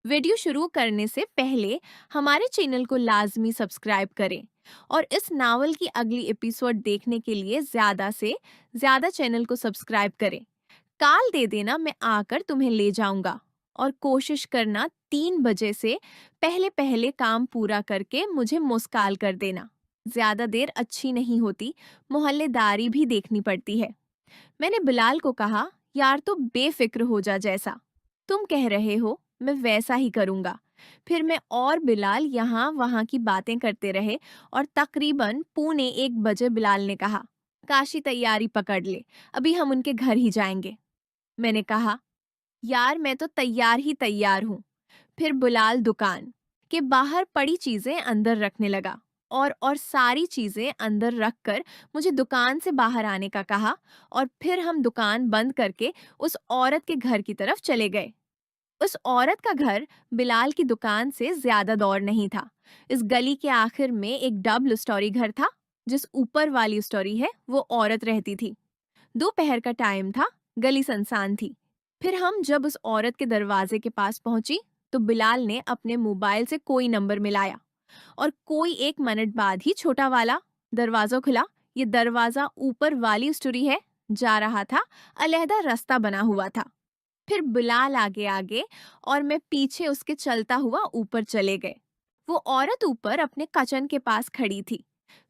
Video शुरू करने से पहले हमारे चैनल को लाजमी सब्सक्राइब करें और इस नावल की अगली एपिसोड देखने के लिए ज़्यादा से ज़्यादा चैनल को सब्सक्राइब करें। काल दे देना, मैं आकर तुम्हें ले जाऊंगा। और कोशिश करना 3 बजे से पहले पहले काम पूरा करके मुझे मुस्काल कर देना। ज्यादा देर अच्छी नहीं होती, मोहल्लेदारी भी देखनी पड़ती है। मैंने बिलाल को कहा, यार तो बेफिक्र हो जा, जैसा तुम कह रहे हो मैं वैसा ही करूंगा। फिर मैं और बिलाल यहाँ वहाँ की बातें करते रहे और तकरीबन 1:45 बिलाल ने कहा, काशी तैयारी पकड़ ले, अभी हम उनके घर ही जाएंगे। मैंने कहा, यार मैं तो तैयार ही तैयार हूँ। फिर बिलाल दुकान के बाहर पड़ी चीजें अंदर रखने लगा और सारी चीजें अंदर रखकर मुझे दुकान से बाहर आने का कहा। और फिर हम दुकान बंद करके उस औरत के घर की तरफ चले गए। उस औरत का घर बिलाल की दुकान से ज्यादा दूर नहीं था। इस गली के आखिर में एक डबल स्टोरी घर था। जिस ऊपर वाली स्टोरी है वो औरत रहती थी। दोपहर का टाइम था, गली सुनसान थी। फिर हम जब उस औरत के दरवाजे के पास पहुंची तो बिलाल ने अपने मोबाइल से कोई नंबर मिलाया और कोई 1 मिनट बाद ही छोटा वाला दरवाजा खुला। ये दरवाजा ऊपर वाली स्टोरी है जा रहा था, अलहदा रास्ता बना हुआ था। फिर बिलाल आगे आगे और मैं पीछे उसके चलता हुआ ऊपर चले गए। वो औरत ऊपर अपने किचन के पास खड़ी थी।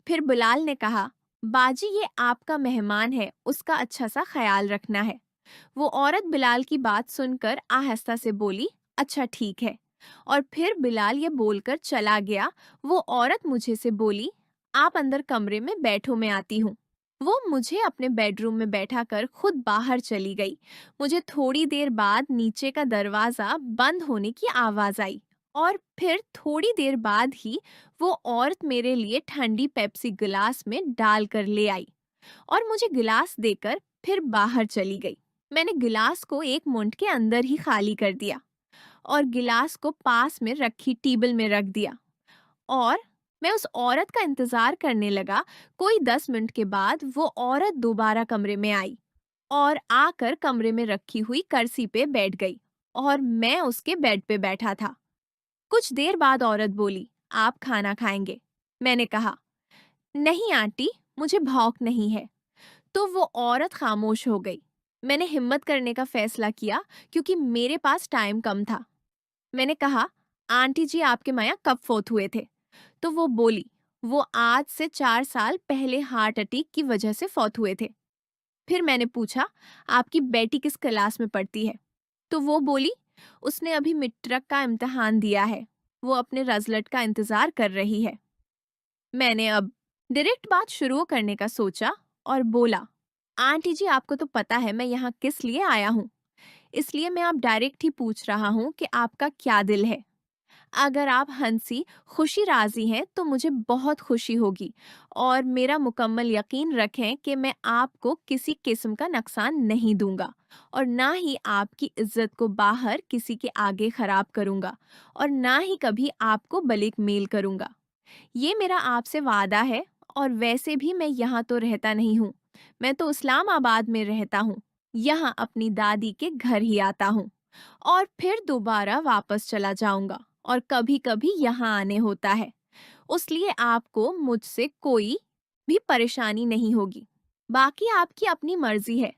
फिर बिलाल ने कहा, बाजी ये आपका मेहमान है, उसका अच्छा सा ख्याल रखना है। वो औरत बिलाल की बात सुनकर आहिस्ता से बोली, अच्छा ठीक है। और फिर बिलाल ये बोलकर चला गया। वो औरत मुझे से बोली, आप अंदर कमरे में बैठो, मैं आती हूँ। वो मुझे अपने बेडरूम में बैठा कर खुद बाहर चली गई। मुझे थोड़ी देर बाद नीचे का दरवाजा बंद होने की आवाज आई और फिर थोड़ी देर बाद ही वो औरत मेरे लिए ठंडी पेप्सी गिलास में डाल कर ले आई और मुझे गिलास देकर फिर बाहर चली गई। मैंने गिलास को 1 मिनट के अंदर ही खाली कर दिया और गिलास को पास में रखी टेबल में रख दिया और मैं उस औरत का इंतजार करने लगा। कोई 10 मिनट के बाद वो औरत दोबारा कमरे में आई और आकर कमरे में रखी हुई कुर्सी पे बैठ गई और मैं उसके बेड पे बैठा था। कुछ देर बाद औरत बोली, आप खाना खाएंगे? मैंने कहा, नहीं आंटी, मुझे भूख नहीं है। तो वो औरत खामोश हो गई। मैंने हिम्मत करने का फैसला किया क्योंकि मेरे पास टाइम कम था। मैंने कहा, आंटी जी आपके माया कब फोत हुए थे? तो वो बोली, वो आज से 4 साल पहले हार्ट अटैक की वजह से फौत हुए थे। फिर मैंने पूछा, आपकी बेटी किस क्लास में पढ़ती है? तो वो बोली, उसने अभी मिट्रक का इम्तिहान दिया है, वो अपने रिजल्ट का इंतजार कर रही है। मैंने अब डायरेक्ट बात शुरू करने का सोचा और बोला, आंटी जी आपको तो पता है मैं यहाँ किस लिए आया हूँ, इसलिए मैं आप डायरेक्ट ही पूछ रहा हूँ कि आपका क्या दिल है। अगर आप हंसी खुशी राजी हैं तो मुझे बहुत खुशी होगी और मेरा मुकम्मल यकीन रखें कि मैं आपको किसी किस्म का नुकसान नहीं दूंगा और ना ही आपकी इज्जत को बाहर किसी के आगे खराब करूंगा और ना ही कभी आपको ब्लैकमेल करूंगा। ये मेरा आपसे वादा है। और वैसे भी मैं यहाँ तो रहता नहीं हूँ, मैं तो इस्लामाबाद में रहता हूँ। यहाँ अपनी दादी के घर ही आता हूँ और फिर दोबारा वापस चला जाऊंगा और कभी-कभी यहाँ आने होता है। उसलिए आपको मुझसे कोई भी परेशानी नहीं होगी। बाकी आपकी अपनी मर्जी है।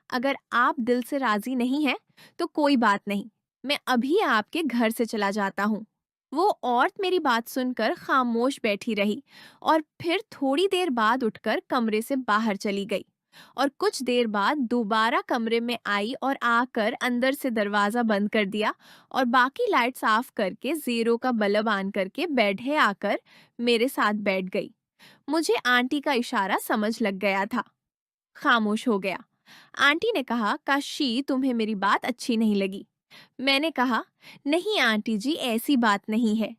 अगर आप दिल से राजी नहीं हैं, तो कोई बात नहीं। मैं अभी आपके घर से चला जाता हूँ। वो औरत मेरी बात सुनकर खामोश बैठी रही और फिर थोड़ी देर बाद उठकर कमरे से बाहर चली गई और कुछ देर बाद दोबारा कमरे में आई और आकर अंदर से दरवाजा बंद कर दिया और बाकी लाइट साफ करके जीरो का बल्ब ऑन करके बेड है आकर मेरे साथ बैठ गई। मुझे आंटी का इशारा समझ लग गया था। खामोश हो गया। आंटी ने कहा, काशी तुम्हें मेरी बात अच्छी नहीं लगी। मैंने कहा, नहीं आंटी जी, ऐसी बात नहीं है।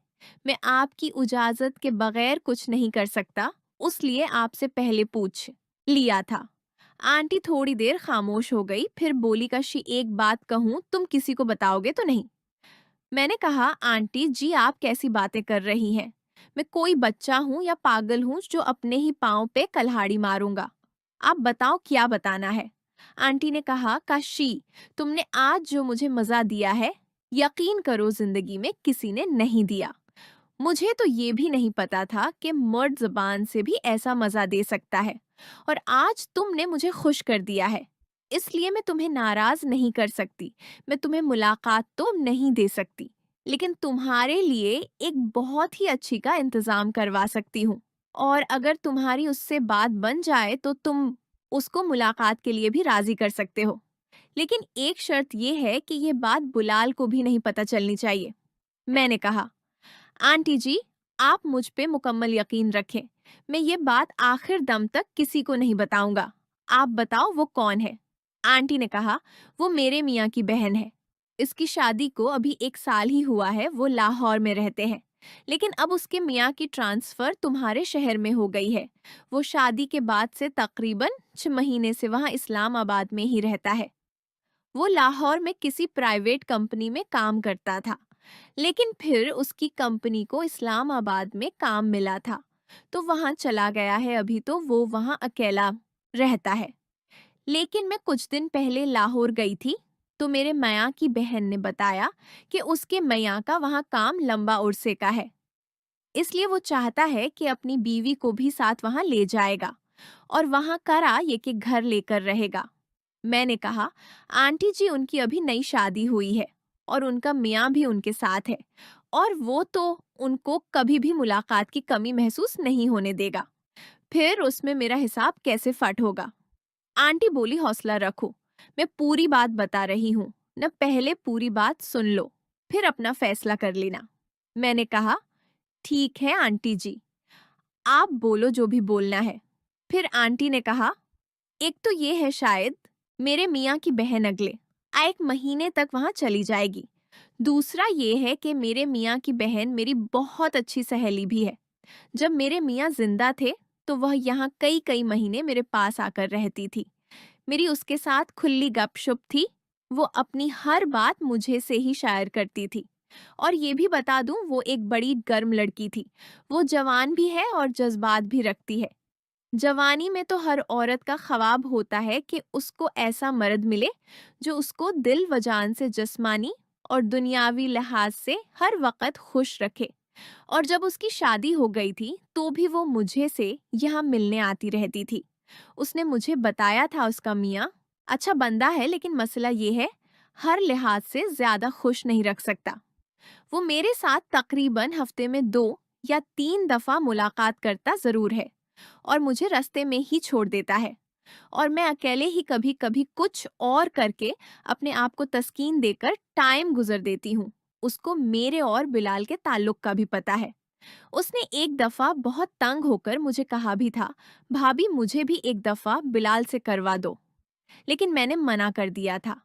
मैं आपकी इजाजत के बगैर कुछ नहीं कर सकता, उसलिए आपसे पहले पूछ लिया था। आंटी थोड़ी देर खामोश हो गई, फिर बोली, काशी एक बात कहूँ, तुम किसी को बताओगे तो नहीं? मैंने कहा, आंटी जी आप कैसी बातें कर रही हैं? मैं कोई बच्चा हूँ या पागल हूँ जो अपने ही पाँव पे कल्हाड़ी मारूंगा? आप बताओ क्या बताना है? आंटी ने कहा, काशी तुमने आज जो मुझे मजा दिया है यकीन करो जिंदगी में किसी ने नहीं दिया। मुझे तो ये भी नहीं पता था कि मर्द ज़बान से भी ऐसा मज़ा दे सकता है। और आज तुमने मुझे खुश कर दिया है। इसलिए मैं तुम्हें नाराज़ नहीं कर सकती। मैं तुम्हें मुलाकात तो नहीं दे सकती, लेकिन तुम्हारे लिए एक बहुत ही अच्छी का इंतज़ाम करवा सकती हूँ। और अगर तुम्हारी उससे बात बन जाए तो तुम उसको मुलाकात के लिए भी राज़ी कर सकते हो। लेकिन एक शर्त ये है कि ये बात बुलाल को भी नहीं पता चलनी चाहिए। मैंने कहा, आंटी जी, आप मुझ पे मुकम्मल यकीन रखें। मैं ये बात आखिर दम तक किसी को नहीं बताऊंगा। आप बताओ वो कौन है? आंटी ने कहा, वो मेरे मियाँ की बहन है। इसकी शादी को अभी 1 साल ही हुआ है। वो लाहौर में रहते हैं, लेकिन अब उसके मियाँ की ट्रांसफर तुम्हारे शहर में हो गई है। वो शादी के बाद से तकरीबन 6 महीने से वहाँ इस्लामाबाद में ही रहता है। वो लाहौर में किसी प्राइवेट कंपनी में काम करता था, लेकिन फिर उसकी कंपनी को इस्लामाबाद में काम मिला था, तो वहां चला गया है। अभी तो वो वहां अकेला रहता है। लेकिन मैं कुछ दिन पहले लाहौर गई थी, तो मेरे मया की बहन ने बताया कि उसके मया का वहां काम लंबा उरसे का है। इसलिए वो चाहता है कि अपनी बीवी को भी साथ वहां ले जाएगा और वहां करा ये कि घर लेकर रहेगा। मैंने कहा, आंटी जी, उनकी अभी नई शादी हुई है और उनका मियाँ भी उनके साथ है, और वो तो उनको कभी भी मुलाकात की कमी महसूस नहीं होने देगा। फिर उसमें मेरा हिसाब कैसे फट होगा? आंटी बोली, हौसला रखो, मैं पूरी बात बता रही हूँ न, पहले पूरी बात सुन लो, फिर अपना फैसला कर लेना। मैंने कहा, ठीक है आंटी जी, आप बोलो जो भी बोलना है। फिर आंटी ने कहा, एक तो ये है शायद मेरे मियाँ की बहन अगले 1 महीने तक वहां चली जाएगी। दूसरा ये है कि मेरे मियाँ की बहन मेरी बहुत अच्छी सहेली भी है। जब मेरे मियाँ जिंदा थे तो वह यहाँ कई कई महीने मेरे पास आकर रहती थी। मेरी उसके साथ खुली गपशप थी। वो अपनी हर बात मुझे से ही शायर करती थी। और ये भी बता दूं, वो एक बड़ी गर्म लड़की थी। वो जवान भी है और जज्बात भी रखती है। जवानी में तो हर औरत का ख्वाब होता है कि उसको ऐसा मर्द मिले जो उसको दिल व जान से जिस्मानी और दुनियावी लिहाज से हर वक्त खुश रखे। और जब उसकी शादी हो गई थी तो भी वो मुझे से यहाँ मिलने आती रहती थी। उसने मुझे बताया था उसका मियाँ अच्छा बंदा है, लेकिन मसला ये है, हर लिहाज से ज्यादा खुश नहीं रख सकता। वो मेरे साथ तकरीबन हफ्ते में 2 या 3 दफा मुलाकात करता जरूर है और मुझे रास्ते में ही छोड़ देता है। और मैं अकेले ही कभी कभी कुछ और करके अपने आप को तस्कीन देकर टाइम गुजर देती हूँ। उसको मेरे और बिलाल के ताल्लुक का भी पता है। उसने एक दफा बहुत तंग होकर मुझे कहा भी था, भाभी मुझे भी एक दफा बिलाल से करवा दो। लेकिन मैंने मना कर दिया था,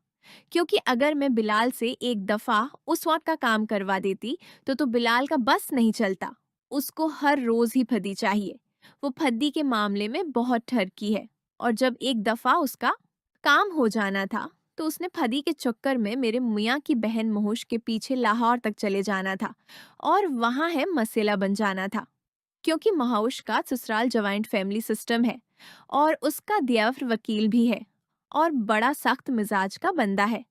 क्योंकि अगर मैं बिलाल से एक दफा उस वक्त का काम करवा देती तो बिलाल का बस नहीं चलता। उसको हर रोज ही फद्दी चाहिए। वो फद्दी के मामले में बहुत ठरकी है। और जब एक दफा उसका काम हो जाना था तो उसने फदी के चक्कर में मेरे मियाँ की बहन महोश के पीछे लाहौर तक चले जाना था और वहां है मसेला बन जाना था। क्योंकि महोश का ससुराल जॉइंट फैमिली सिस्टम है और उसका दियार वकील भी है और बड़ा सख्त मिजाज का बंदा है।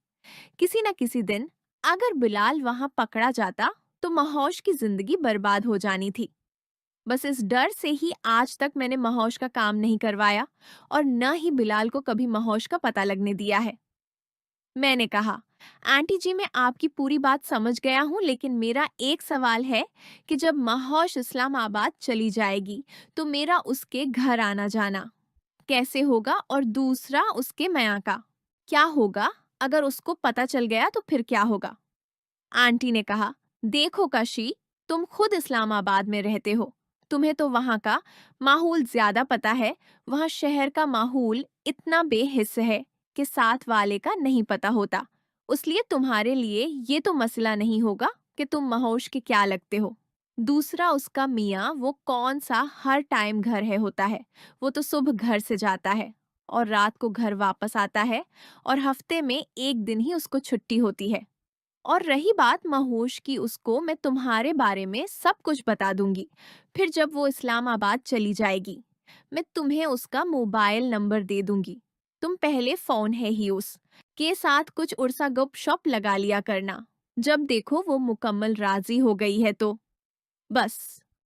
किसी न किसी दिन अगर बिलाल वहां पकड़ा जाता तो महोश की जिंदगी बर्बाद हो जानी थी। बस इस डर से ही आज तक मैंने महोश का काम नहीं करवाया और न ही बिलाल को कभी महोश का पता लगने दिया है। मैंने कहा, आंटी जी, मैं आपकी पूरी बात समझ गया हूँ, लेकिन मेरा एक सवाल है कि जब महोश इस्लामाबाद चली जाएगी तो मेरा उसके घर आना जाना कैसे होगा, और दूसरा उसके मया का क्या होगा? अगर उसको पता चल गया तो फिर क्या होगा? आंटी ने कहा, देखो काशी, तुम खुद इस्लामाबाद में रहते हो, तुम्हें तो वहाँ का माहौल ज्यादा पता है। वहाँ शहर का माहौल इतना बेहिस है कि साथ वाले का नहीं पता होता। उसलिए तुम्हारे लिए ये तो मसला नहीं होगा कि तुम महोश के क्या लगते हो। दूसरा उसका मियाँ वो कौन सा हर टाइम घर है होता है। वो तो सुबह घर से जाता है और रात को घर वापस आता है, और हफ्ते में एक दिन ही उसको छुट्टी होती है। और रही बात महोश की, उसको मैं तुम्हारे बारे में सब कुछ बता दूंगी। फिर जब वो इस्लामाबाद चली जाएगी मैं तुम्हें उसका मोबाइल नंबर दे दूंगी। तुम पहले फोन है ही उस के साथ कुछ उर्सा गप शप लगा लिया करना। जब देखो वो मुकम्मल राजी हो गई है तो बस।